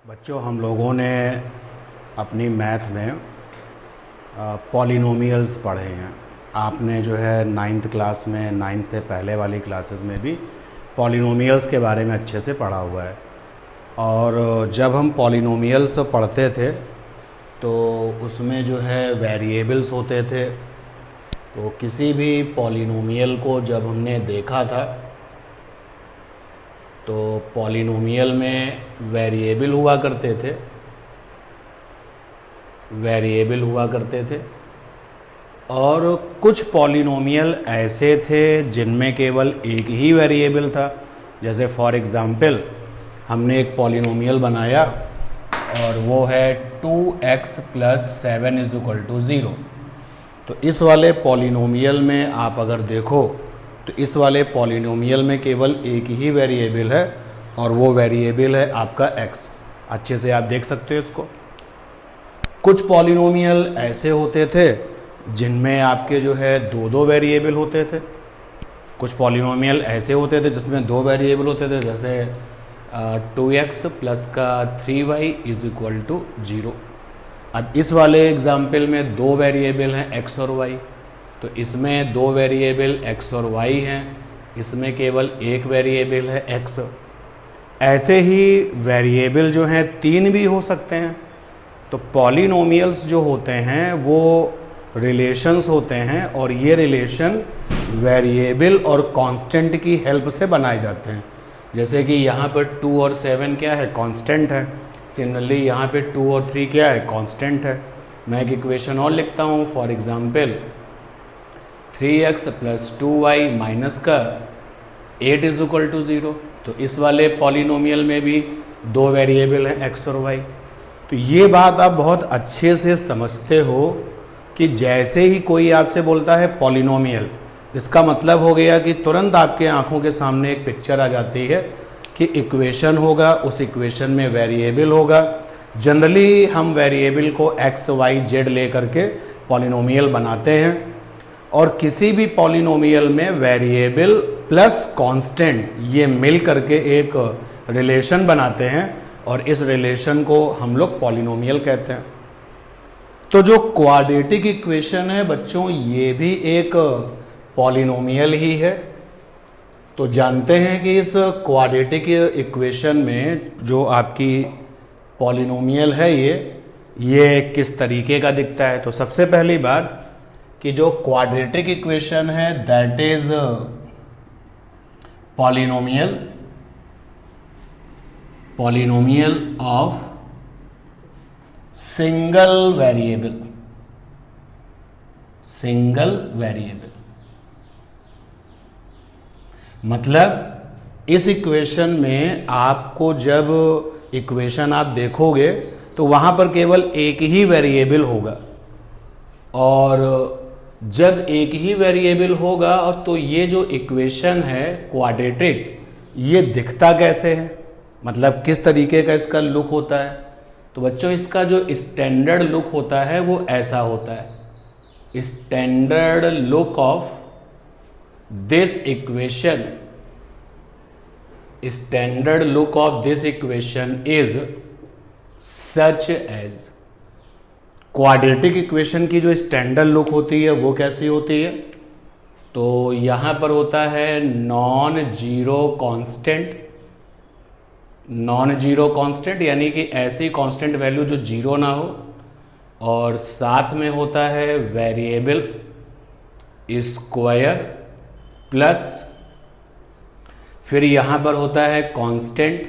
बच्चों, हम लोगों ने अपनी मैथ में पॉलिनोमियल्स पढ़े हैं। आपने जो है नाइन्थ क्लास में, नाइन्थ से पहले वाली क्लासेस में भी पॉलिनोमियल्स के बारे में अच्छे से पढ़ा हुआ है। और जब हम पॉलिनोमियल्स पढ़ते थे तो उसमें जो है वेरिएबल्स होते थे। तो किसी भी पॉलिनोमियल को जब हमने देखा था तो पॉलिनोमियल में वेरिएबल हुआ करते थे और कुछ पॉलिनोमियल ऐसे थे जिनमें केवल एक ही वेरिएबल था। जैसे फॉर एग्ज़ाम्पल हमने एक पॉलिनोमियल बनाया और वो है 2x + 7 = 0। तो इस वाले पॉलिनोमियल में आप अगर देखो तो इस वाले पॉलिनोमियल में केवल एक ही वेरिएबल है और वो वेरिएबल है आपका x। अच्छे से आप देख सकते हो इसको। कुछ पॉलिनोमियल ऐसे होते थे जिनमें आपके जो है दो वेरिएबल होते थे। कुछ पॉलिनोमियल ऐसे होते थे जिसमें दो वेरिएबल होते थे, जैसे 2x + 3y = 0। अब इस वाले एग्जाम्पल में दो वेरिएबल हैं x और y, तो इसमें दो वेरिएबल x और y हैं, इसमें केवल एक वेरिएबल है x। ऐसे ही वेरिएबल जो हैं तीन भी हो सकते हैं। तो पॉलिनोमियल्स जो होते हैं वो रिलेशंस होते हैं और ये रिलेशन वेरिएबल और कांस्टेंट की हेल्प से बनाए जाते हैं। जैसे कि यहाँ पर 2 और 7 क्या है, कांस्टेंट है। सिमिलरली यहाँ पे 2 और 3 क्या है, कांस्टेंट है। मैं एक इक्वेशन और लिखता हूँ, फॉर एग्जांपल 3x + 2y - 8 = 0। तो इस वाले पॉलिनोमियल में भी दो वेरिएबल हैं x और y। तो ये बात आप बहुत अच्छे से समझते हो कि जैसे ही कोई आपसे बोलता है पॉलिनोमियल, इसका मतलब हो गया कि तुरंत आपके आंखों के सामने एक पिक्चर आ जाती है कि इक्वेशन होगा, उस इक्वेशन में वेरिएबल होगा। जनरली हम वेरिएबल को x, y, z ले करके पॉलिनोमियल बनाते हैं और किसी भी पॉलिनोमियल में वेरिएबल प्लस कांस्टेंट ये मिल करके एक रिलेशन बनाते हैं और इस रिलेशन को हम लोग पॉलिनोमियल कहते हैं। तो जो क्वाड्रेटिक इक्वेशन है बच्चों, ये भी एक पॉलिनोमियल ही है। तो जानते हैं कि इस क्वाड्रेटिक इक्वेशन में जो आपकी पॉलिनोमियल है ये किस तरीके का दिखता है। तो सबसे पहली बात कि जो क्वाड्रेटिक इक्वेशन है that is polynomial of single variable. मतलब इस इक्वेशन में आपको जब इक्वेशन आप देखोगे तो वहाँ पर केवल एक ही वेरिएबल होगा और जब एक ही वेरिएबल होगा और तो ये जो इक्वेशन है क्वाड्रेटिक, ये दिखता कैसे है, मतलब किस तरीके का इसका लुक होता है। तो बच्चों इसका जो स्टैंडर्ड लुक होता है वो ऐसा होता है। Standard look of this equation is such as. Quadratic equation की जो स्टैंडर्ड लुक होती है वो कैसी होती है, तो यहाँ पर होता है नॉन जीरो कांस्टेंट, यानी कि ऐसी कांस्टेंट वैल्यू जो जीरो ना हो, और साथ में होता है वेरिएबल स्क्वायर प्लस, फिर यहाँ पर होता है कांस्टेंट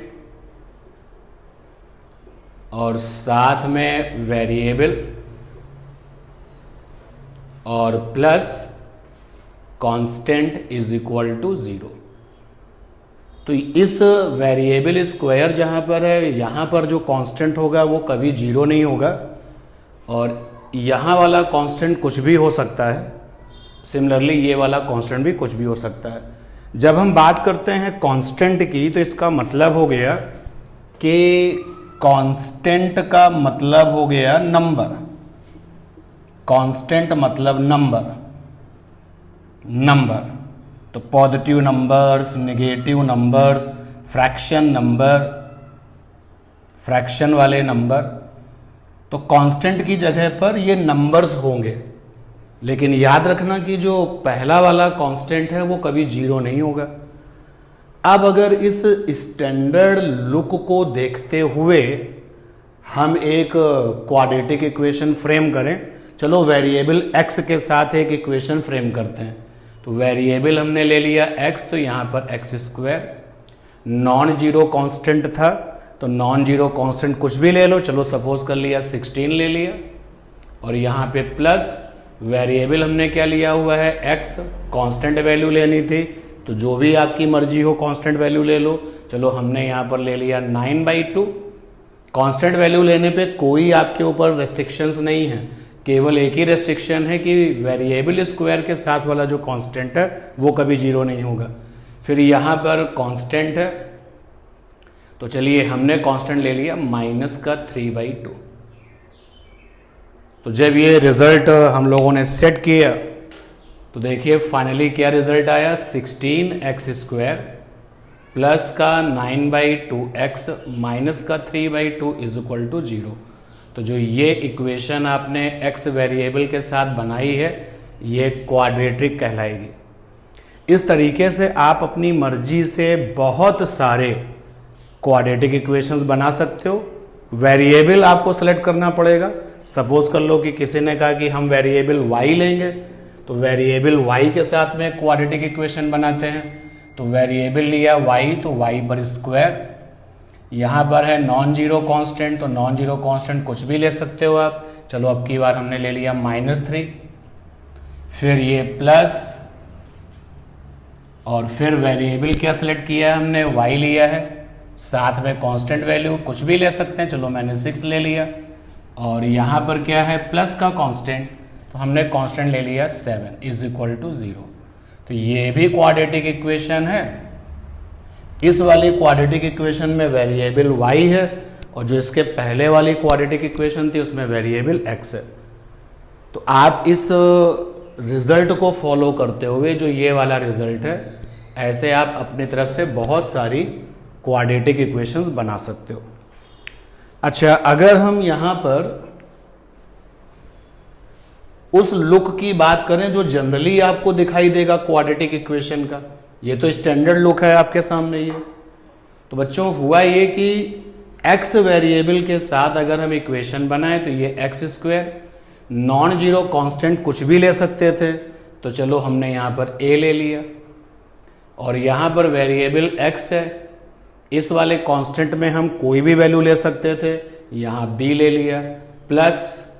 और साथ में वेरिएबल और प्लस कांस्टेंट = 0। तो इस वेरिएबल स्क्वायर जहाँ पर है, यहाँ पर जो कांस्टेंट होगा वो कभी 0 नहीं होगा और यहाँ वाला कांस्टेंट कुछ भी हो सकता है। सिमिलरली ये वाला कांस्टेंट भी कुछ भी हो सकता है। जब हम बात करते हैं कांस्टेंट की तो इसका मतलब हो गया कि कांस्टेंट का मतलब हो गया नंबर। कांस्टेंट मतलब नंबर। तो positive numbers, negative numbers, fraction number, fraction वाले नंबर, तो कांस्टेंट की जगह पर ये नंबर्स होंगे, लेकिन याद रखना कि जो पहला वाला कांस्टेंट है वो कभी जीरो नहीं होगा। अब अगर इस स्टैंडर्ड लुक को देखते हुए हम एक क्वाड्रेटिक इक्वेशन फ्रेम करें, चलो वेरिएबल x के साथ एक इक्वेशन फ्रेम करते हैं। तो वेरिएबल हमने ले लिया x, तो यहाँ पर x square, non zero constant था तो नॉन जीरो कांस्टेंट कुछ भी ले लो, चलो सपोज कर लिया 16 ले लिया, और यहाँ पे प्लस वेरिएबल हमने क्या लिया हुआ है x, कांस्टेंट वैल्यू लेनी थी तो जो भी आपकी मर्जी हो कांस्टेंट वैल्यू ले लो, चलो हमने यहाँ पर ले लिया 9/2। कांस्टेंट वैल्यू लेने पे कोई आपके ऊपर रेस्ट्रिक्शंस नहीं है, केवल एक ही रेस्ट्रिक्शन है कि वेरिएबल स्क्वायर के साथ वाला जो कांस्टेंट है वो कभी जीरो नहीं होगा। फिर यहाँ पर कांस्टेंट है, तो चलिए हमने कांस्टेंट ले लिया -3/2। तो जब ये रिजल्ट हम लोगों ने सेट किया तो देखिए फाइनली क्या रिजल्ट आया, 16x² प्लस का 9/2x माइनस का 3/2 इज इक्वल टू 0। तो जो ये इक्वेशन आपने x वेरिएबल के साथ बनाई है ये क्वाड्रेटिक कहलाएगी। इस तरीके से आप अपनी मर्जी से बहुत सारे क्वाड्रेटिक इक्वेशंस बना सकते हो। वेरिएबल आपको सेलेक्ट करना पड़ेगा। सपोज कर लो कि किसी ने कहा कि हम वेरिएबल y लेंगे, तो वेरिएबल y के साथ में क्वाड्रेटिक इक्वेशन बनाते हैं। तो वेरिएबल लिया y, तो y पर स्क्वायर, यहाँ पर है नॉन जीरो कांस्टेंट, तो नॉन जीरो कांस्टेंट कुछ भी ले सकते हो आप। चलो अब की बार हमने ले लिया -3, फिर ये प्लस, और फिर वेरिएबल क्या सिलेक्ट किया है हमने, y लिया है, साथ में कांस्टेंट वैल्यू कुछ भी ले सकते हैं, चलो मैंने 6 ले लिया, और यहाँ पर क्या है प्लस का कांस्टेंट, तो हमने कांस्टेंट ले लिया 7 इज इक्वल टू 0। तो ये भी क्वाड्रेटिक इक्वेशन है। इस वाली क्वाड्रेटिक इक्वेशन में वेरिएबल y है, और जो इसके पहले वाली क्वाड्रेटिक इक्वेशन थी उसमें वेरिएबल x है। तो आप इस रिजल्ट को फॉलो करते हुए जो ये वाला रिजल्ट है, ऐसे आप अपनी तरफ से बहुत सारी क्वाड्रेटिक इक्वेशंस बना सकते हो। अच्छा, अगर हम यहां पर उस लुक की बात करें जो जनरली आपको दिखाई देगा क्वाड्रेटिक इक्वेशन का, ये तो स्टैंडर्ड लुक है आपके सामने ये। तो बच्चों हुआ ये कि x वेरिएबल के साथ अगर हम इक्वेशन बनाएं तो ये x², नॉन जीरो कांस्टेंट कुछ भी ले सकते थे, तो चलो हमने यहाँ पर a ले लिया, और यहाँ पर वेरिएबल x है, इस वाले कांस्टेंट में हम कोई भी वैल्यू ले सकते थे, यहाँ b ले लिया, प्लस,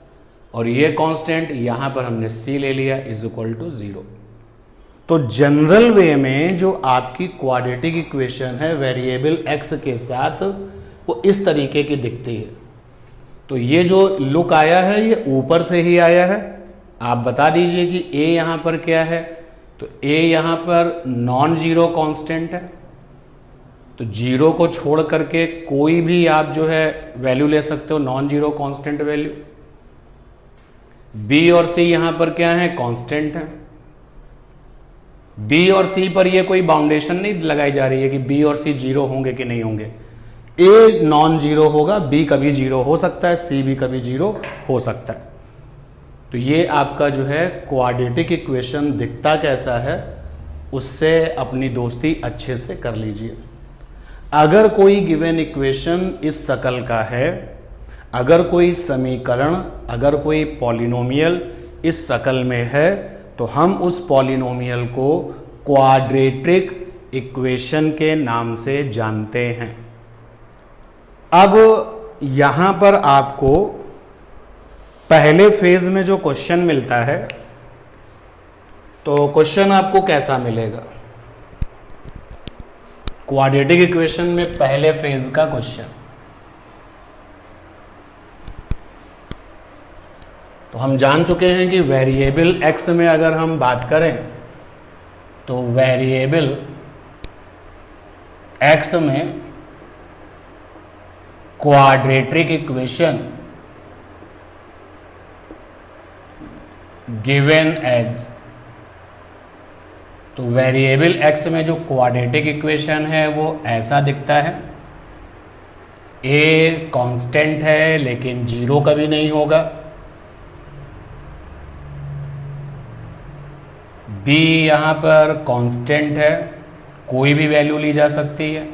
और ये कांस्टेंट यहाँ पर हमने c ले लिया इज इक्वल टू 0। तो जनरल वे में जो आपकी क्वाड्रेटिक इक्वेशन है वेरिएबल x के साथ, वो इस तरीके की दिखती है। तो ये जो लुक आया है ये ऊपर से ही आया है। आप बता दीजिए कि a यहाँ पर क्या है, तो a यहाँ पर नॉन जीरो कांस्टेंट है, तो जीरो को छोड़ करके कोई भी आप जो है वैल्यू ले सकते हो, non zero constant value. b और c यहां पर क्या है, कांस्टेंट है। b और c पर ये कोई बाउंडेशन नहीं लगाई जा रही है कि b और c जीरो होंगे कि नहीं होंगे। a नॉन जीरो होगा, b कभी जीरो हो सकता है, c भी कभी जीरो हो सकता है। तो ये आपका जो है क्वाड्रेटिक इक्वेशन दिखता कैसा है, उससे अपनी दोस्ती अच्छे से कर लीजिए। अगर कोई गिवन इक्वेशन इस शक्ल का है, अगर कोई समीकरण, अगर कोई पॉलिनोमियल इस शक्ल में है, तो हम उस पॉलिनोमियल को क्वाड्रेटिक इक्वेशन के नाम से जानते हैं। अब यहां पर आपको पहले फेज में जो क्वेश्चन मिलता है, तो क्वेश्चन आपको कैसा मिलेगा, क्वाड्रेटिक इक्वेशन में पहले फेज का क्वेश्चन। तो हम जान चुके हैं कि वेरिएबल x में अगर हम बात करें तो वेरिएबल x में क्वाड्रेटिक इक्वेशन गिवन एज, तो वेरिएबल x में जो क्वाड्रेटिक इक्वेशन है वो ऐसा दिखता है। ए कांस्टेंट है लेकिन जीरो कभी नहीं होगा, बी यहाँ पर कांस्टेंट है, कोई भी वैल्यू ली जा सकती है,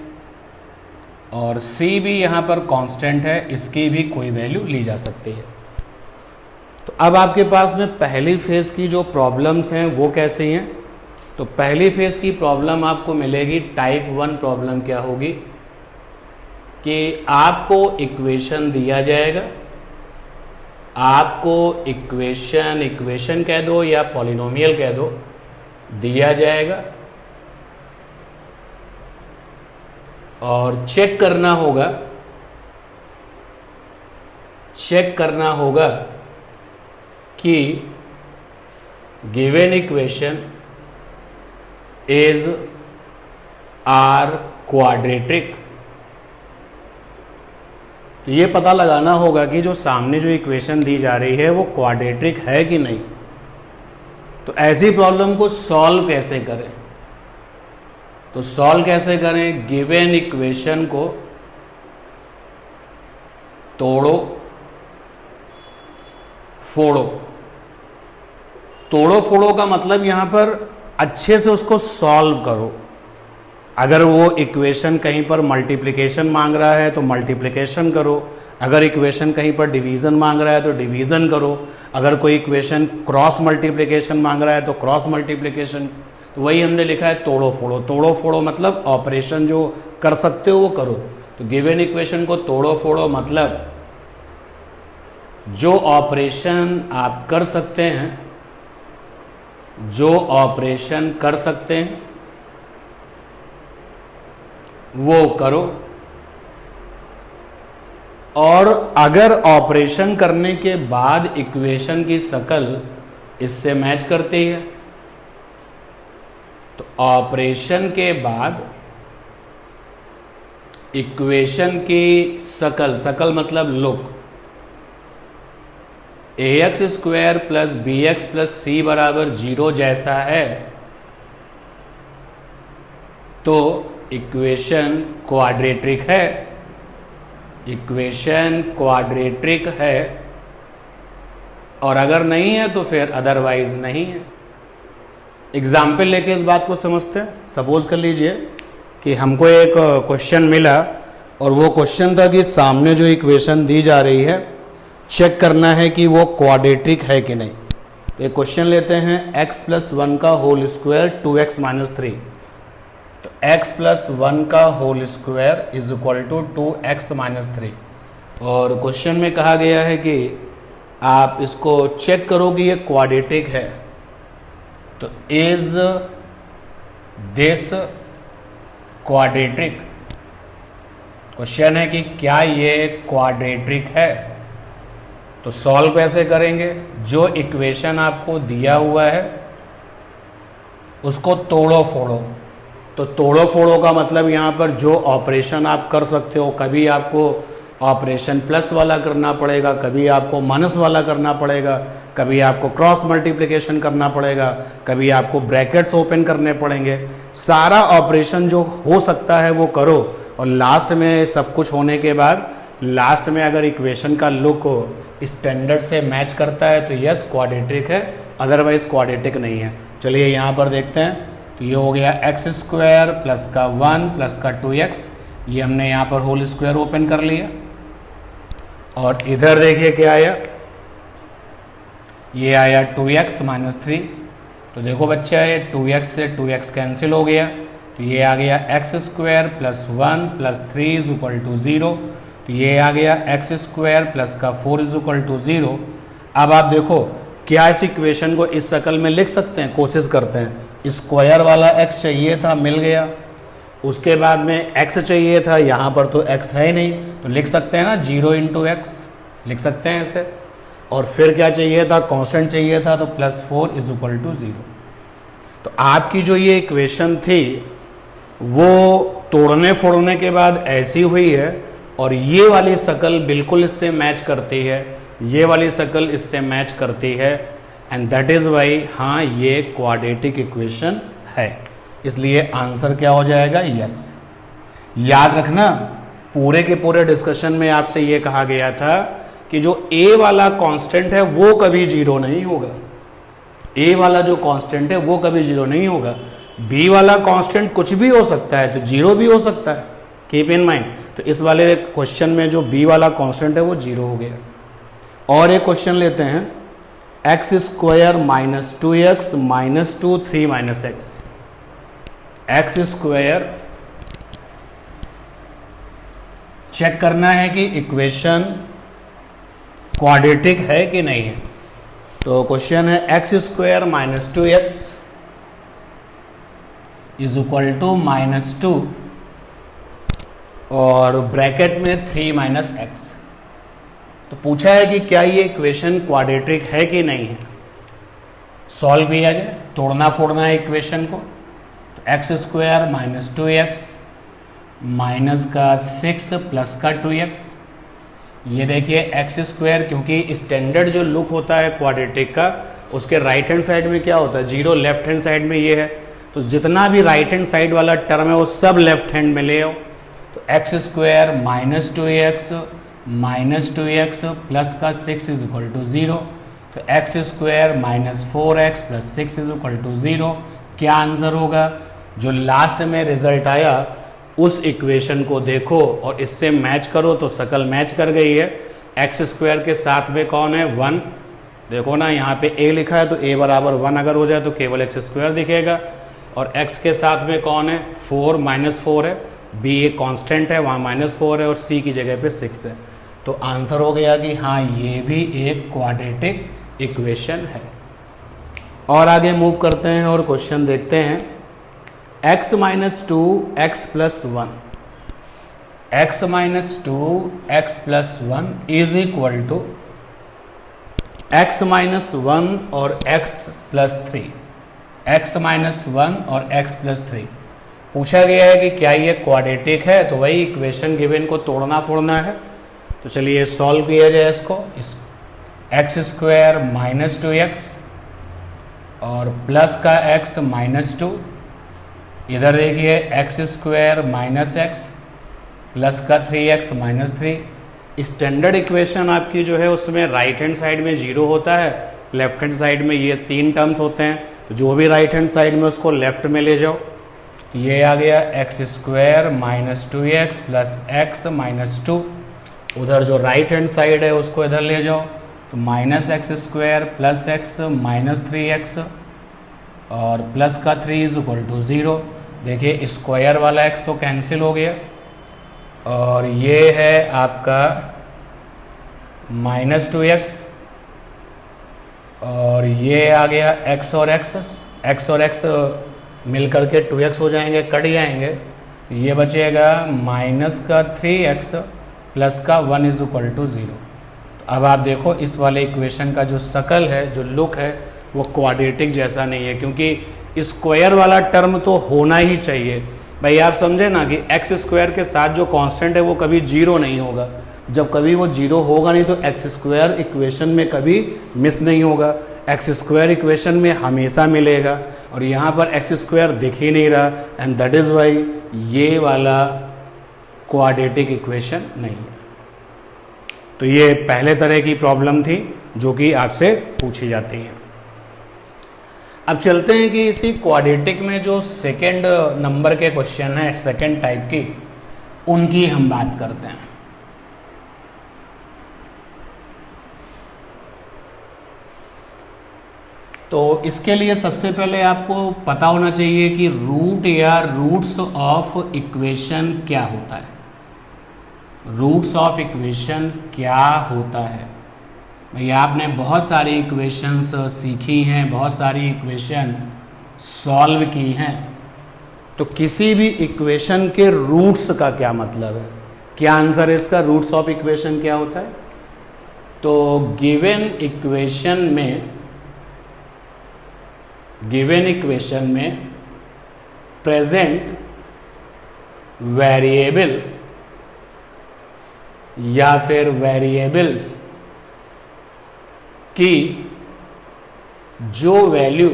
और सी भी यहाँ पर कांस्टेंट है, इसकी भी कोई वैल्यू ली जा सकती है। तो अब आपके पास में पहली फेज की जो प्रॉब्लम्स हैं वो कैसे हैं? तो पहली फेज की प्रॉब्लम आपको मिलेगी, टाइप 1 प्रॉब्लम क्या होगी कि आपको इक्वेशन दिया जाएगा, आपको इक्वेशन कह दो या पॉलिनोमियल कह दो, दिया जाएगा और चेक करना होगा कि given equation is or quadratic. तो ये पता लगाना होगा कि जो सामने जो इक्वेशन दी जा रही है वो क्वाड्रेटिक है कि नहीं। तो ऐसी प्रॉब्लम को सॉल्व कैसे करें? तो सॉल्व कैसे करें? गिवन इक्वेशन को तोड़ो फोड़ो का मतलब यहां पर अच्छे से उसको सॉल्व करो। अगर वो इक्वेशन कहीं पर मल्टीप्लिकेशन मांग रहा है तो मल्टीप्लिकेशन करो, अगर इक्वेशन कहीं पर डिवीज़न मांग रहा है तो डिवीज़न करो, अगर कोई इक्वेशन क्रॉस मल्टीप्लिकेशन मांग रहा है तो क्रॉस मल्टीप्लिकेशन। तो वही हमने लिखा है तोड़ो फोड़ो मतलब ऑपरेशन जो कर सकते हो वो करो। तो गिवन इक्वेशन को तोड़ो फोड़ो मतलब जो ऑपरेशन आप कर सकते हैं, वो करो, और अगर ऑपरेशन करने के बाद इक्वेशन की शक्ल इससे मैच करती है तो ऑपरेशन के बाद इक्वेशन की शक्ल मतलब look, ax square plus B X plus C बराबर 0 जैसा है तो इक्वेशन क्वाड्रेटिक है, और अगर नहीं है तो फिर अदरवाइज नहीं है। एग्जाम्पल लेके इस बात को समझते हैं। सपोज कर लीजिए कि हमको एक क्वेश्चन मिला और वो क्वेश्चन था कि सामने जो इक्वेशन दी जा रही है चेक करना है कि वो क्वाड्रेटिक है कि नहीं। तो एक क्वेश्चन लेते हैं, x प्लस 1 का होल स्क्वायर 2x माइनस 3। तो x प्लस 1 का whole square is equal to 2x minus 3, और क्वेश्चन में कहा गया है कि आप इसको चेक करो कि ये क्वाड्रेटिक है। तो इज दिस क्वाड्रेटिक, क्वेश्चन है कि क्या ये क्वाड्रेटिक है। तो सॉल्व कैसे करेंगे? जो इक्वेशन आपको दिया हुआ है उसको तोड़ो फोड़ो। तो तोड़ो फोड़ो का मतलब यहाँ पर जो ऑपरेशन आप कर सकते हो, कभी आपको ऑपरेशन प्लस वाला करना पड़ेगा, कभी आपको माइनस वाला करना पड़ेगा, कभी आपको क्रॉस मल्टीप्लिकेशन करना पड़ेगा, कभी आपको ब्रैकेट्स ओपन करने पड़ेंगे। सारा ऑपरेशन जो हो सकता है वो करो, और लास्ट में सब कुछ होने के बाद लास्ट में अगर इक्वेशन का लुक स्टैंडर्ड से मैच करता है तो यस क्वाड्रेटिक है, अदरवाइज क्वाड्रेटिक नहीं है। चलिए यहाँ पर देखते हैं। तो ये हो गया एक्स स्क्वायर प्लस का 1 प्लस का 2x, ये हमने यहाँ पर होल स्क्वायर ओपन कर लिया, और इधर देखिए क्या आया, ये आया 2x माइनस 3। तो देखो बच्चा ये 2x से 2x कैंसिल हो गया, तो ये आ गया x square plus 1 plus 3 is equal to 0। तो ये आ गया एक्स स्क्वायर प्लस का 4 इज इक्वल टू 0। अब आप देखो क्या इस इक्वेशन को इस शक्ल में लिख सकते हैं? कोशिश करते हैं। स्क्वायर वाला x चाहिए था, मिल गया। उसके बाद में x चाहिए था, यहाँ पर तो x है ही नहीं, तो लिख सकते हैं ना 0 इंटू एक्स, लिख सकते हैं ऐसे। और फिर क्या चाहिए था? कांस्टेंट चाहिए था, तो प्लस 4 इज इक्वल टू 0। तो आपकी जो ये इक्वेशन थी वो तोड़ने फोड़ने के बाद ऐसी हुई है, और ये वाली शक्ल बिल्कुल इससे मैच करती है, ये वाली शक्ल इससे मैच करती है, एंड दैट इज वाई हाँ ये क्वाड्रेटिक इक्वेशन है। इसलिए आंसर क्या हो जाएगा? यस। याद रखना पूरे के पूरे डिस्कशन में आपसे ये कहा गया था कि जो a वाला कांस्टेंट है वो कभी जीरो नहीं होगा। a वाला जो कांस्टेंट है वो कभी जीरो नहीं होगा। b वाला कांस्टेंट कुछ भी हो सकता है, तो जीरो भी हो सकता है, कीप इन माइंड। तो इस वाले क्वेश्चन में जो b वाला कांस्टेंट है वो जीरो हो गया। और एक क्वेश्चन लेते हैं, x square minus 2x minus 2 3 minus x. X square check करना है कि इक्वेशन क्वाड्रेटिक है कि नहीं है। तो क्वेश्चन है x square minus 2x is equal to minus 2 और ब्रैकेट में 3 माइनस एक्स। तो पूछा है कि क्या ये इक्वेशन क्वाड्रेटिक है कि नहीं है। सॉल्व किया जाए, तोड़ना फोड़ना है इक्वेशन को। तो x square minus 2x minus का 6 प्लस का 2x। ये देखिए एक्स स्क्वायर, क्योंकि स्टैंडर्ड जो लुक होता है क्वाड्रेटिक का, उसके राइट हैंड साइड में क्या होता है, जीरो, लेफ्ट हैंड साइड में ये है। तो जितना भी राइट हैंड साइड वाला टर्म है वो सब लेफ्ट हैंड में ले आओ। तो x square minus 2x minus 2x plus का 6 इज इक्वल टू 0। तो x square minus 4x plus 6 is equal to 0। क्या आंसर होगा? जो लास्ट में रिजल्ट आया उस इक्वेशन को देखो और इससे मैच करो तो शकल मैच कर गई है। एक्स स्क्वायर के साथ में कौन है? 1। देखो ना, यहाँ पे a लिखा है तो a बराबर 1 अगर हो जाए तो केवल एक्स स्क्वायर दिखेगा। और x के साथ में कौन है? 4 माइनस 4 है। b एक कांस्टेंट है, वहाँ माइनस 4 है और c की जगह पे 6 है। तो आंसर हो गया कि हाँ, ये भी एक क्वाड्रेटिक इक्वेशन है। और आगे मूव करते हैं और क्वेश्चन देखते हैं। x minus 2 x plus 1, x minus 2 x plus 1 is equal to x minus 1 और x प्लस 3। x माइनस 1 और x प्लस 3 पूछा गया है कि क्या ये क्वाड्रेटिक है। तो वही इक्वेशन गिवन को तोड़ना फोड़ना है। तो चलिए सॉल्व किया जाए इसको। एक्स स्क्वायर माइनस 2x और प्लस का x माइनस 2। इधर देखिए x square minus x plus का 3x माइनस 3। स्टैंडर्ड इक्वेशन आपकी जो है उसमें राइट हैंड साइड में 0 होता है, लेफ्ट हैंड साइड में ये 3 टर्म्स होते हैं। तो जो भी राइट हैंड साइड में उसको लेफ्ट में ले जाओ। तो ये आ गया x square minus 2x plus x minus 2। उधर जो राइट हैंड साइड है उसको इधर ले जाओ। तो minus x square plus x minus 3x और प्लस का 3 इज इक्वल टू 0। देखिए स्क्वायर वाला x तो कैंसिल हो गया और ये है आपका माइनस 2x और ये आ गया x और x मिल करके 2x हो जाएंगे, कट जाएंगे। ये बचेगा माइनस का 3x प्लस का 1 इज इक्वल टू 0। अब आप देखो इस वाले इक्वेशन का जो शकल है, जो लुक है, वो क्वाड्रेटिक जैसा नहीं है, क्योंकि स्क्वायर वाला टर्म तो होना ही चाहिए। भाई आप समझे ना कि एक्स स्क्वायर के साथ जो कांस्टेंट है वो कभी 0 नहीं होगा। जब कभी वो 0 होगा नहीं तो एक्स स्क्वायर इक्वेशन में कभी मिस नहीं होगा, एक्स स्क्वायर इक्वेशन में हमेशा मिलेगा। और यहाँ पर एक्स स्क्वायर दिख ही नहीं रहा, एंड दैट इज़ वाई ये वाला क्वाड्रेटिक इक्वेशन नहीं है। तो ये पहले तरह की प्रॉब्लम थी जो कि आपसे पूछी जाती है। अब चलते हैं कि इसी क्वाड्रेटिक में जो सेकेंड नंबर के क्वेश्चन हैं, सेकेंड टाइप की, उनकी हम बात करते हैं। तो इसके लिए सबसे पहले आपको पता होना चाहिए कि रूट या रूट्स ऑफ इक्वेशन क्या होता है। रूट्स ऑफ इक्वेशन क्या होता है? भैया आपने बहुत सारी इक्वेशंस सीखी हैं, बहुत सारी इक्वेशन सॉल्व की हैं। तो किसी भी इक्वेशन के रूट्स का क्या मतलब है? क्या आंसर है इसका? रूट्स ऑफ इक्वेशन क्या होता है? तो गिवन इक्वेशन में प्रेजेंट वेरिएबल या फिर वेरिएबल्स की जो वैल्यू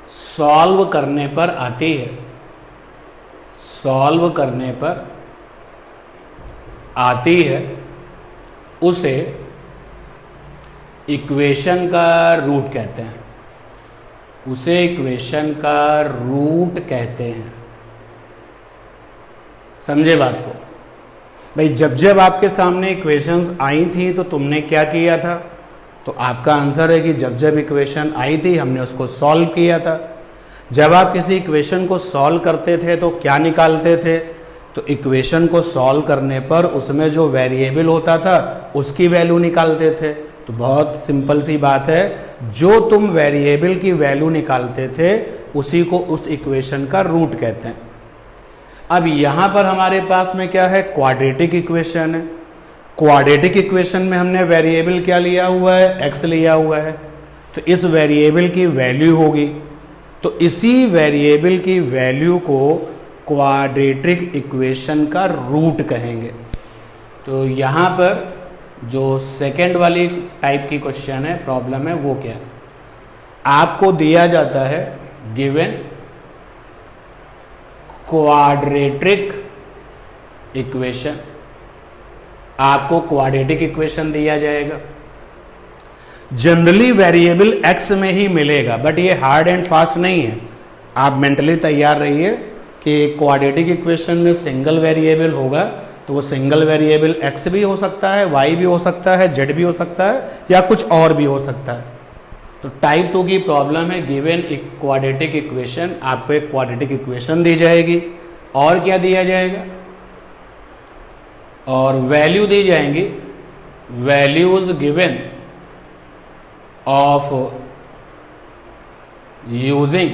सॉल्व करने पर आती है, सॉल्व करने पर आती है उसे इक्वेशन का रूट कहते हैं, उसे इक्वेशन का रूट कहते हैं। समझे बात को? भाई जब जब आपके सामने इक्वेशंस आई थी तो तुमने क्या किया था? तो आपका आंसर है कि जब जब इक्वेशन आई थी हमने उसको सॉल्व किया था। जब आप किसी इक्वेशन को सॉल्व करते थे तो क्या निकालते थे? तो इक्वेशन को सॉल्व करने पर उसमें जो वेरिएबल होता था उसकी वैल्यू निकालते थे। तो बहुत सिंपल सी बात है, जो तुम वेरिएबल की वैल्यू निकालते थे उसी को उस इक्वेशन का रूट कहते हैं। अब यहाँ पर हमारे पास में क्या है? क्वाड्रेटिक इक्वेशन है। क्वाड्रेटिक इक्वेशन में हमने वेरिएबल क्या लिया हुआ है? x लिया हुआ है। तो इस वेरिएबल की वैल्यू होगी, तो इसी वेरिएबल की वैल्यू को क्वाड्रेटिक इक्वेशन का रूट कहेंगे। तो यहाँ पर जो सेकेंड वाली टाइप की क्वेश्चन है, प्रॉब्लम है, वो क्या है? आपको दिया जाता है गिवन क्वाड्रेटिक इक्वेशन, आपको क्वाड्रेटिक इक्वेशन दिया जाएगा। जनरली वेरिएबल x में ही मिलेगा, बट ये हार्ड एंड फास्ट नहीं है। आप मेंटली तैयार रहिए कि क्वाड्रेटिक इक्वेशन में सिंगल वेरिएबल होगा, तो वो सिंगल वेरिएबल x भी हो सकता है, y भी हो सकता है, z भी हो सकता है, या कुछ और भी हो सकता है। तो टाइप 2 की प्रॉब्लम है, गिवन क्वाड्रेटिक इक्वेशन, आपको एक क्वाड्रेटिक इक्वेशन दी जाएगी और क्या दिया जाएगा? और वैल्यू दी जाएंगी, values given of using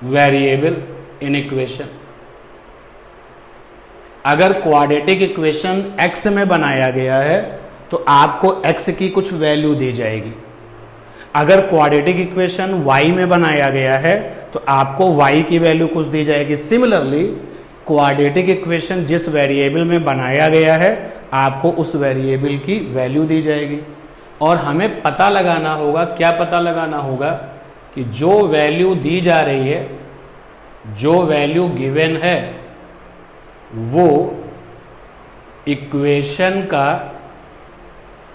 variable in equation. अगर क्वाड्रेटिक इक्वेशन x में बनाया गया है तो आपको x की कुछ वैल्यू दी जाएगी। अगर क्वाड्रेटिक इक्वेशन y में बनाया गया है तो आपको y की वैल्यू कुछ दी जाएगी। सिमिलरली क्वाड्रेटिक इक्वेशन जिस वेरिएबल में बनाया गया है आपको उस वेरिएबल की वैल्यू दी जाएगी। और हमें पता लगाना होगा, क्या पता लगाना होगा? कि जो वैल्यू दी जा रही है, जो वैल्यू गिवन है, वो इक्वेशन का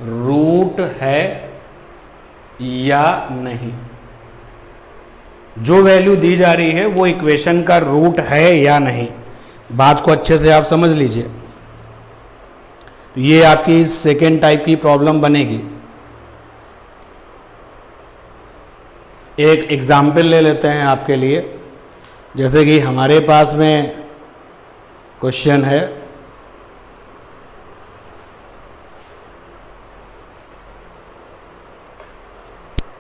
रूट है या नहीं। जो वैल्यू दी जा रही है वो इक्वेशन का रूट है या नहीं। बात को अच्छे से आप समझ लीजिए। तो ये आपकी सेकेंड टाइप की प्रॉब्लम बनेगी। एक एग्जाम्पल ले लेते हैं आपके लिए। जैसे कि हमारे पास में क्वेश्चन है,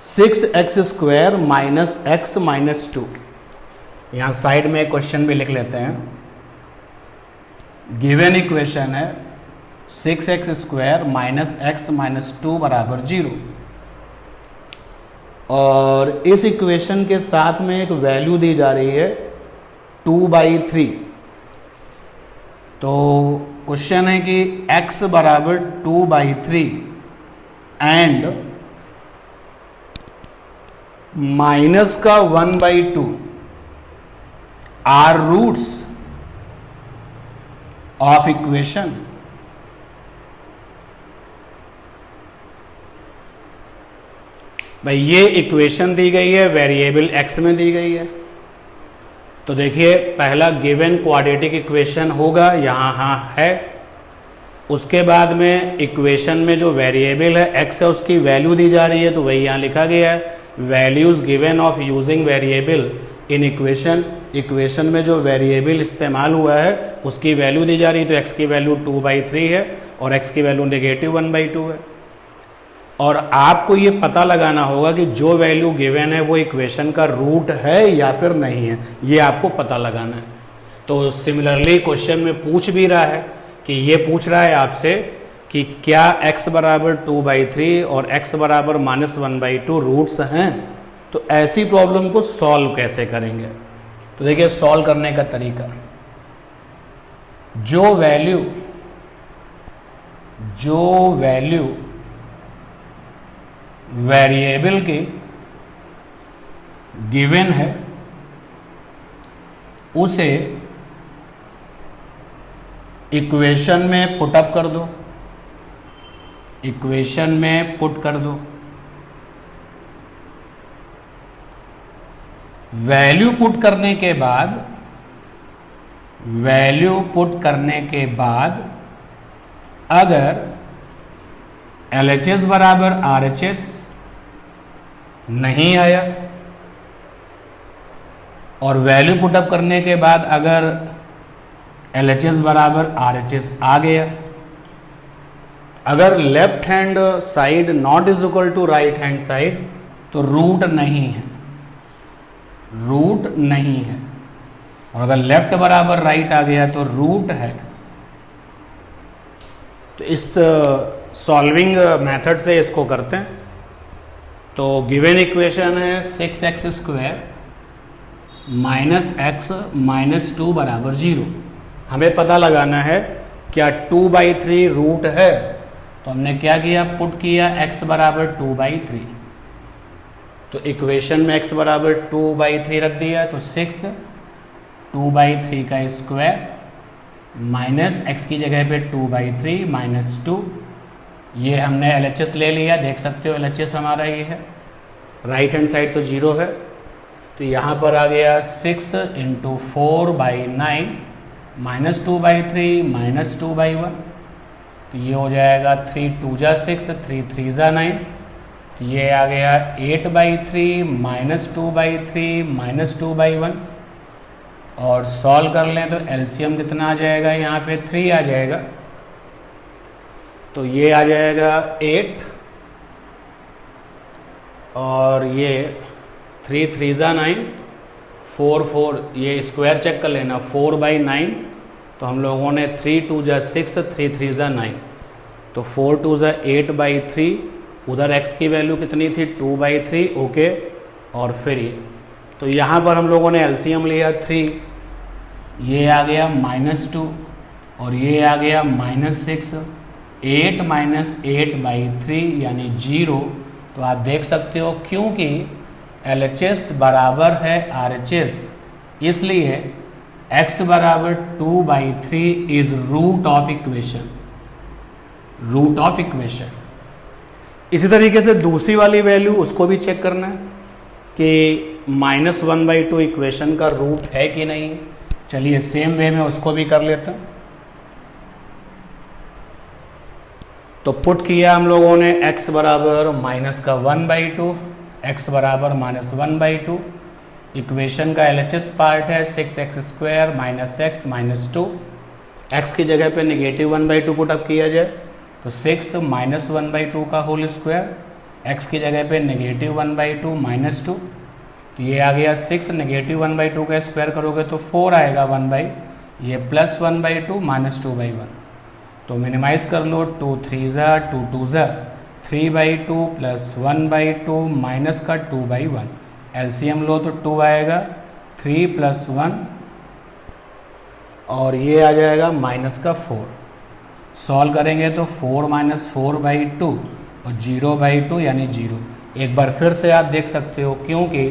six x square minus x minus 2। यहाँ साइड में क्वेश्चन भी लिख लेते हैं। गिवन इक्वेशन है 6x square minus x minus 2 बराबर 0। और इस इक्वेशन के साथ में एक वैल्यू दी जा रही है 2/3। तो क्वेश्चन है कि x बराबर 2/3 एंड माइनस का 1/2 आर रूट्स ऑफ इक्वेशन। भाई ये इक्वेशन दी गई है, वेरिएबल x में दी गई है। तो देखिए पहला गिवन क्वाड्रेटिक इक्वेशन होगा, यहाँ है। उसके बाद में इक्वेशन में जो वेरिएबल है x है उसकी वैल्यू दी जा रही है, तो वही यहाँ लिखा गया है, values given of using variable in equation. Equation में जो वेरिएबल इस्तेमाल हुआ है उसकी वैल्यू दी जा रही है, तो x की वैल्यू 2/3 है और x की वैल्यू नेगेटिव 1/2 है। और आपको ये पता लगाना होगा कि जो वैल्यू गिवन है वो इक्वेशन का रूट है या फिर नहीं है, ये आपको पता लगाना है। तो सिमिलरली क्वेश्चन में पूछ भी रहा है कि ये पूछ रहा है आपसे कि क्या x बराबर 2/3 और x बराबर -1/2 रूट्स हैं। तो ऐसी प्रॉब्लम को सॉल्व कैसे करेंगे? तो देखिए सॉल्व करने का तरीका, जो वैल्यू वेरिएबल की गिवन है उसे इक्वेशन में पुटअप कर दो, इक्वेशन में पुट कर दो, वैल्यू पुट करने के बाद, वैल्यू पुट करने के बाद अगर LHS बराबर RHS नहीं आया और वैल्यू पुटअप करने के बाद अगर LHS बराबर RHS आ गया, अगर left hand side not is equal to right hand side तो रूट नहीं है, रूट नहीं है। और अगर लेफ्ट बराबर राइट आ गया तो रूट है। तो इस सॉल्विंग मेथड से इसको करते हैं। तो गिवन इक्वेशन है 6x square minus x minus 2 बराबर 0। हमें पता लगाना है क्या 2/3 रूट है, तो हमने क्या किया, पुट किया x बराबर 2/3। तो इक्वेशन में x बराबर 2/3 रख दिया, तो 6 2/3 का स्क्वायर माइनस x की जगह पे 2/3 माइनस 2। ये हमने LHS ले लिया, देख सकते हो LHS हमारा ये है, राइट हैंड साइड तो 0 है। तो यहाँ पर आ गया 6 × 4/9 माइनस 2/3 माइनस 2/1। तो ये हो जाएगा 3 2 जा 6, 3 3 जा 9। तो ये आ गया 8/3 माइनस 2/3 माइनस 2/1। और सॉल्व कर लें तो एलसीएम कितना आ जाएगा, यहाँ पे 3 आ जाएगा। तो ये आ जाएगा 8 और ये 3 3 जा 9, 4 4, ये स्क्वायर चेक कर लेना, 4/9। तो हम लोगों ने 3 2 जा 6, 3 3 जा 9, तो 4 2 जा 8/3। उधर x की वैल्यू कितनी थी, 2/3, ओके। और फिर ये, तो यहाँ पर हम लोगों ने एलसीएम लिया 3, ये आ गया -2 और ये आ गया -6, 8 माइनस 8/3 यानी 0। तो आप देख सकते हो क्योंकि LHS बराबर है RHS, इसलिए x बराबर 2/3 is root of equation, root of equation. इसी तरीके से दूसरी वाली वैल्यू उसको भी चेक करना है कि -1/2 इक्वेशन का रूट है कि नहीं। चलिए सेम वे में उसको भी कर लेते हैं। तो पुट किया हम लोगों ने x बराबर -1/2, x बराबर -1/2। इक्वेशन का LHS पार्ट है 6x square minus x minus 2। x की जगह पे -1/2 पुटअप किया जाए तो 6 -1/2 का होल स्क्वायर, x की जगह पे -1/2 माइनस 2। तो ये आ गया 6, -1/2 का स्क्वायर करोगे तो 4 आएगा 1/, ये +1/2 माइनस 2/1। तो मिनिमाइज कर लो, 2 3 जा 2 2 जा 3/2 प्लस 1/2 माइनस का 2/1। एलसीएम लो तो 2 आएगा, 3 + 1 और ये आ जाएगा माइनस का 4। सॉल्व करेंगे तो 4 - 4/2 और 0/2 यानी 0। एक बार फिर से आप देख सकते हो क्योंकि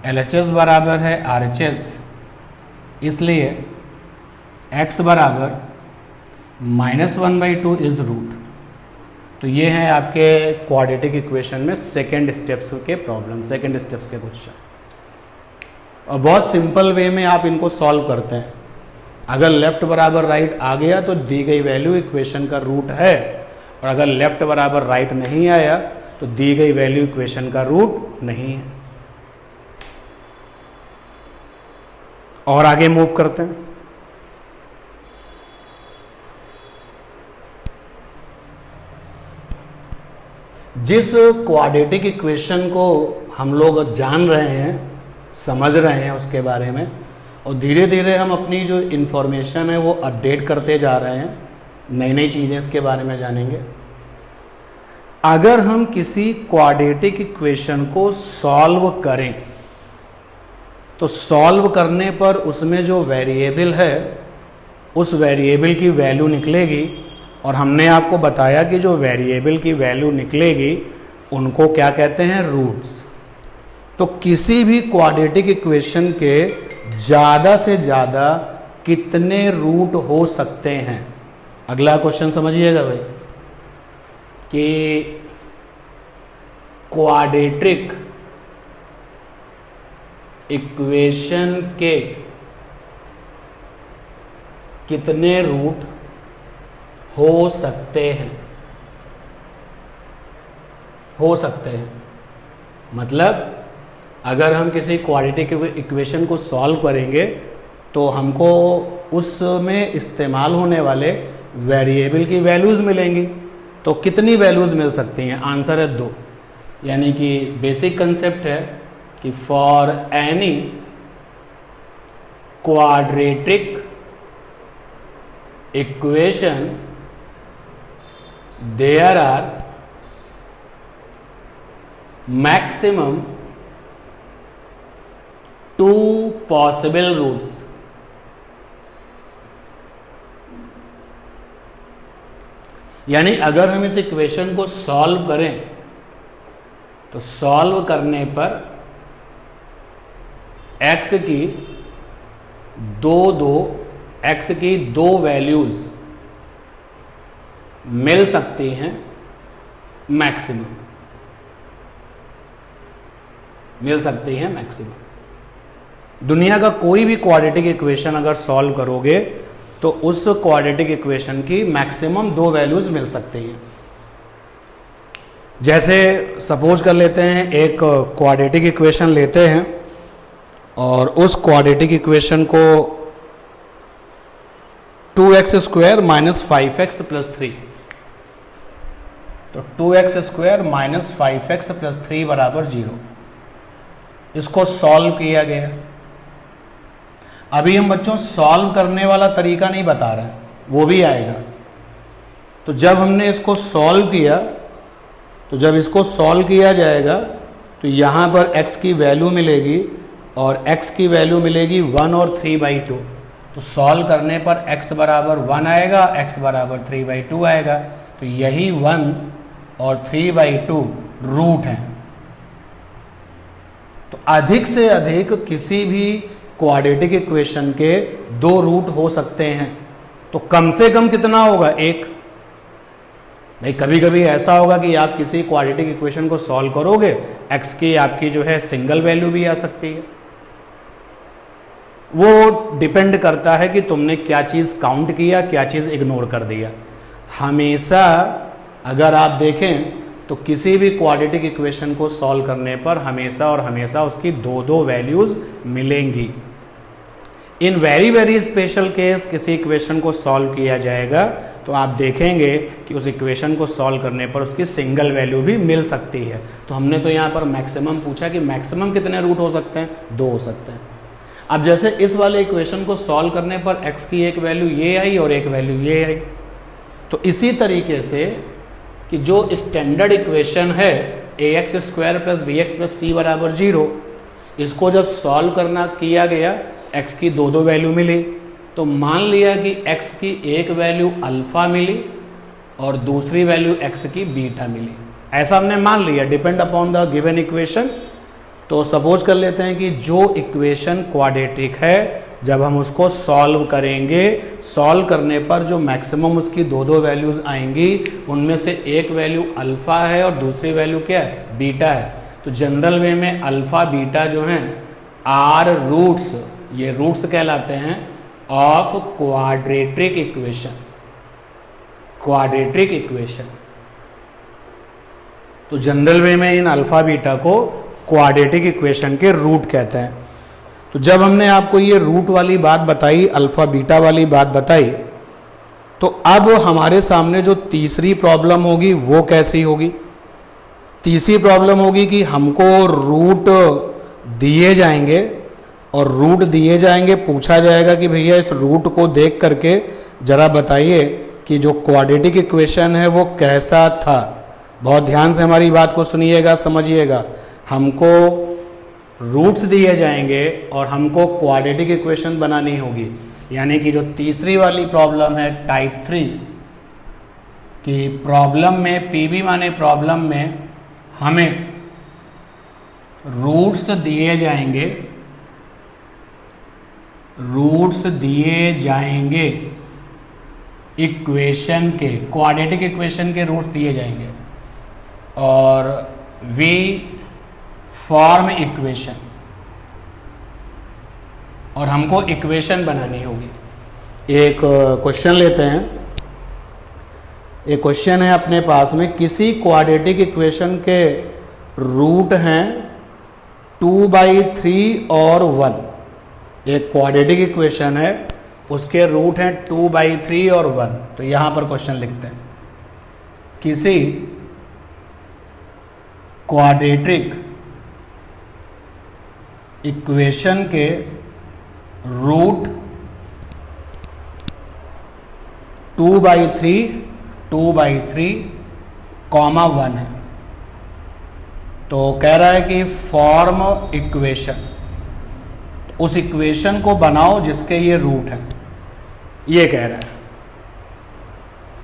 LHS बराबर है RHS, इसलिए x बराबर -1/2 इज रूट। तो ये हैं आपके क्वाड्रेटिक इक्वेशन में सेकेंड स्टेप्स के प्रॉब्लम, सेकेंड स्टेप्स के क्वेश्चन। और बहुत सिंपल वे में आप इनको सॉल्व करते हैं। अगर लेफ्ट बराबर राइट आ गया तो दी गई वैल्यू इक्वेशन का रूट है, और अगर लेफ्ट बराबर राइट नहीं आया तो दी गई वैल्यू इक्वेशन का रूट नहीं है। और आगे मूव करते हैं। जिस क्वाड्रेटिक इक्वेशन को हम लोग जान रहे हैं, समझ रहे हैं उसके बारे में, और धीरे धीरे हम अपनी जो इन्फॉर्मेशन है वो अपडेट करते जा रहे हैं, नई नई चीज़ें इसके बारे में जानेंगे। अगर हम किसी क्वाड्रेटिक इक्वेशन को सॉल्व करें तो सॉल्व करने पर उसमें जो वेरिएबल है उस वेरिएबल की वैल्यू निकलेगी, और हमने आपको बताया कि जो वेरिएबल की वैल्यू निकलेगी उनको क्या कहते हैं, रूट्स। तो किसी भी क्वाड्रेटिक इक्वेशन के ज़्यादा से ज़्यादा कितने रूट हो सकते हैं। अगला क्वेश्चन समझिएगा भाई कि क्वाड्रेटिक इक्वेशन के कितने रूट हो सकते हैं। हो सकते हैं मतलब अगर हम किसी क्वाड्रेटिक इक्वेशन को सॉल्व करेंगे तो हमको उसमें इस्तेमाल होने वाले वेरिएबल की वैल्यूज़ मिलेंगी। तो कितनी वैल्यूज़ मिल सकती हैं? आंसर है 2। यानी कि बेसिक कंसेप्ट है कि for any quadratic equation there are maximum 2 possible roots. यानी अगर हम इस इक्वेशन को सॉल्व करें तो सॉल्व करने पर x की दो वैल्यूज मिल सकती हैं मैक्सिमम, मिल सकती हैं मैक्सिमम। दुनिया का कोई भी क्वाड्रेटिक इक्वेशन अगर सॉल्व करोगे तो उस क्वाड्रेटिक इक्वेशन की मैक्सिमम 2 वैल्यूज मिल सकती हैं। जैसे सपोज कर लेते हैं एक क्वाड्रेटिक इक्वेशन लेते हैं और उस क्वाड्रेटिक इक्वेशन को 2x² - 5x + 3, तो 2x² - 5x + 3 = 0। इसको सॉल्व किया गया। अभी हम बच्चों सॉल्व करने वाला तरीका नहीं बता रहे हैं, वो भी आएगा। तो जब हमने इसको सॉल्व किया, तो जब इसको सॉल्व किया जाएगा तो यहाँ पर x की वैल्यू मिलेगी और x की वैल्यू मिलेगी 1 और 3/2। तो सॉल्व करने पर x बराबर 1 आएगा, x बराबर 3/2 आएगा। तो यही 1 और 3/2 रूट हैं। तो अधिक से अधिक किसी भी क्वाड्रेटिक इक्वेशन के 2 रूट हो सकते हैं। तो कम से कम कितना होगा? 1। भाई कभी कभी ऐसा होगा कि आप किसी क्वाड्रेटिक इक्वेशन को सॉल्व करोगे, x की आपकी जो है सिंगल वैल्यू भी आ सकती है। वो डिपेंड करता है कि तुमने क्या चीज़ काउंट किया, क्या चीज़ इग्नोर कर दिया। हमेशा अगर आप देखें तो किसी भी क्वाड्रेटिक इक्वेशन को सॉल्व करने पर हमेशा और हमेशा उसकी 2 वैल्यूज़ मिलेंगी। इन वेरी स्पेशल केस किसी इक्वेशन को सॉल्व किया जाएगा तो आप देखेंगे कि उस इक्वेशन को सॉल्व करने पर उसकी सिंगल वैल्यू भी मिल सकती है। तो हमने तो यहाँ पर मैक्सिमम पूछा कि मैक्सिमम कितने रूट हो सकते हैं? 2 हो सकते हैं। अब जैसे इस वाले इक्वेशन को सॉल्व करने पर x की एक वैल्यू ये आई और एक वैल्यू ये आई। तो इसी तरीके से कि जो स्टैंडर्ड इक्वेशन है ax² + bx + c = 0, इसको जब सॉल्व करना किया गया x की 2 वैल्यू मिली। तो मान लिया कि x की एक वैल्यू अल्फा मिली और दूसरी वैल्यू x की बीटा मिली। ऐसा हमने मान लिया depend upon the given equation. तो सपोज कर लेते हैं कि जो इक्वेशन क्वाड्रेटिक है जब हम उसको सॉल्व करेंगे, सॉल्व करने पर जो मैक्सिमम उसकी 2 वैल्यूज़ आएंगी उनमें से एक वैल्यू अल्फ़ा है और दूसरी वैल्यू क्या है? बीटा है। तो जनरल वे में अल्फ़ा बीटा जो हैं आर रूट्स, ये रूट्स कहलाते हैं of quadratic equation. Quadratic equation तो जनरल वे में इन अल्फ़ा बीटा को क्वाड्रेटिक इक्वेशन के रूट कहते हैं। तो जब हमने आपको ये रूट वाली बात बताई, अल्फा बीटा वाली बात बताई, तो अब हमारे सामने जो तीसरी प्रॉब्लम होगी वो कैसी होगी? तीसरी प्रॉब्लम होगी कि हमको रूट दिए जाएंगे और रूट दिए जाएंगे, पूछा जाएगा कि भैया इस रूट को देख करके जरा बताइए कि जो क्वाड्रेटिक इक्वेशन है वो कैसा था। बहुत ध्यान से हमारी बात को सुनिएगा, समझिएगा। हमको रूट्स दिए जाएंगे और हमको क्वाड्रेटिक इक्वेशन बनानी होगी। यानी कि जो तीसरी वाली प्रॉब्लम है टाइप 3 कि प्रॉब्लम में पीबी माने प्रॉब्लम में हमें रूट्स दिए जाएंगे रूट्स दिए जाएंगे इक्वेशन के, क्वाड्रेटिक इक्वेशन के रूट्स दिए जाएंगे और वी फॉर्म इक्वेशन, और हमको इक्वेशन बनानी होगी। एक क्वेश्चन लेते हैं। एक क्वेश्चन है अपने पास में, किसी क्वाड्रेटिक इक्वेशन के रूट हैं 2/3 और 1। एक क्वाड्रेटिक इक्वेशन है, उसके रूट हैं 2/3 और 1। तो यहां पर क्वेश्चन लिखते हैं, किसी क्वाड्रेटिक इक्वेशन के रूट 2/3 कॉमा 1 है। तो कह रहा है कि फॉर्म इक्वेशन, उस इक्वेशन को बनाओ जिसके ये रूट है, ये कह रहा है।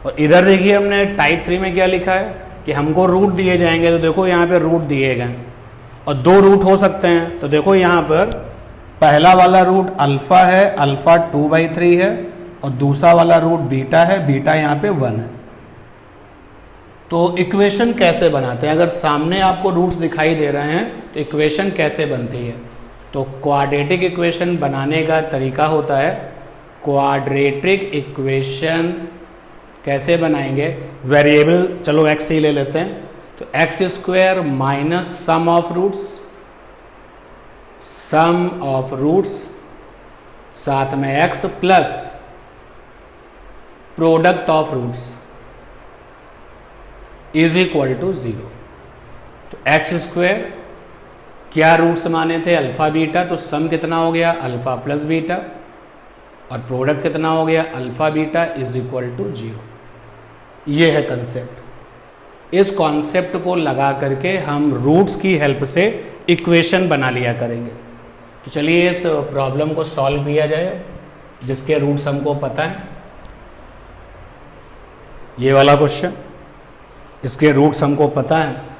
और इधर देखिए हमने टाइप 3 में क्या लिखा है कि हमको रूट दिए जाएंगे। तो देखो यहाँ पे रूट दिए गए और दो रूट हो सकते हैं। तो देखो यहाँ पर पहला वाला रूट अल्फा है, अल्फा 2/3 है, और दूसरा वाला रूट बीटा है, बीटा यहाँ पे 1 है। तो इक्वेशन कैसे बनाते हैं? अगर सामने आपको रूट्स दिखाई दे रहे हैं तो इक्वेशन कैसे बनती है? तो क्वाड्रेटिक इक्वेशन बनाने का तरीका होता है, क्वाड्रेटिक इक्वेशन कैसे बनाएंगे? वेरिएबल चलो x ही ले लेते हैं। तो x² minus sum of roots साथ में x plus product of roots is equal to 0। तो x² क्या रूट्स माने थे? Alpha beta. तो सम कितना हो गया? Alpha plus beta. और प्रोडक्ट कितना हो गया? Alpha beta is equal to 0। ये है कंसेप्ट। इस कॉन्सेप्ट को लगा करके हम रूट्स की हेल्प से इक्वेशन बना लिया करेंगे। तो चलिए इस प्रॉब्लम को सॉल्व किया जाए, जिसके रूट्स हमको पता है। ये वाला क्वेश्चन, इसके रूट्स हमको पता है,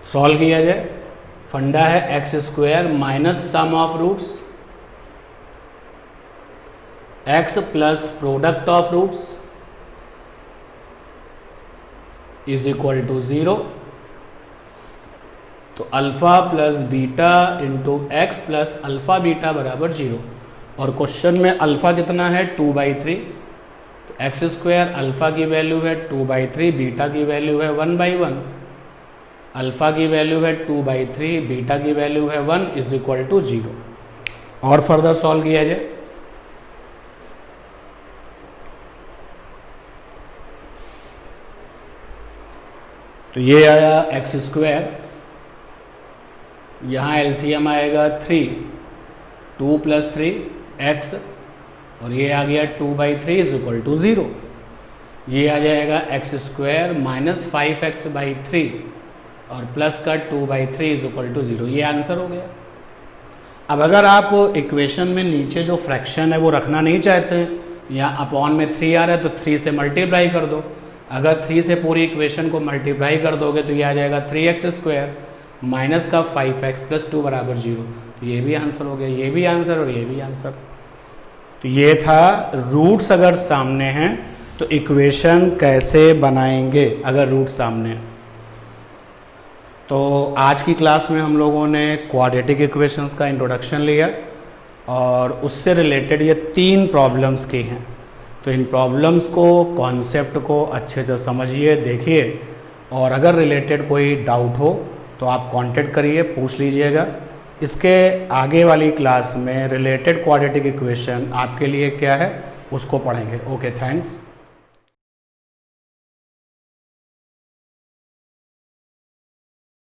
सॉल्व किया जाए। फंडा है x² minus sum of roots x plus product of roots is equal to 0। तो alpha plus beta into x plus alpha beta बराबर 0। और क्वेश्चन में अल्फा कितना है? 2/3। तो x² अल्फा की वैल्यू है 2/3, बीटा की वैल्यू है 1/1। अल्फा की वैल्यू है 2/3, बीटा की वैल्यू है 1 इज इक्वल टू 0। और फर्दर सॉल्व किया जाए। तो ये आया x², यहाँ एलसीएम आएगा 3, 2 + 3 x, और ये आ गया 2/3 इज इक्वल टू 0। ये आ जाएगा x² माइनस 5x/3 और प्लस का 2/3 इज इक्वल टू 0। ये आंसर हो गया। अब अगर आप इक्वेशन में नीचे जो फ्रैक्शन है वो रखना नहीं चाहते हैं, या अपॉन में 3 आ रहा है, तो 3 से मल्टीप्लाई कर दो। अगर 3 से पूरी इक्वेशन को मल्टीप्लाई कर दोगे तो ये आ जाएगा 3x² माइनस का 5x + 2 बराबर 0। तो ये भी आंसर हो गया, ये भी आंसर और ये भी आंसर। तो ये था रूट्स अगर सामने हैं तो इक्वेशन कैसे बनाएंगे अगर रूट सामने हैं। तो आज की क्लास में हम लोगों ने क्वाड्रेटिक इक्वेशंस का इंट्रोडक्शन लिया और उससे रिलेटेड ये 3 प्रॉब्लम्स की हैं। तो इन प्रॉब्लम्स को, कॉन्सेप्ट को अच्छे से समझिए, देखिए, और अगर रिलेटेड कोई डाउट हो तो आप कांटेक्ट करिए, पूछ लीजिएगा। इसके आगे वाली क्लास में रिलेटेड क्वाड्रेटिक इक्वेशन आपके लिए क्या है उसको पढ़ेंगे। Okay, thanks.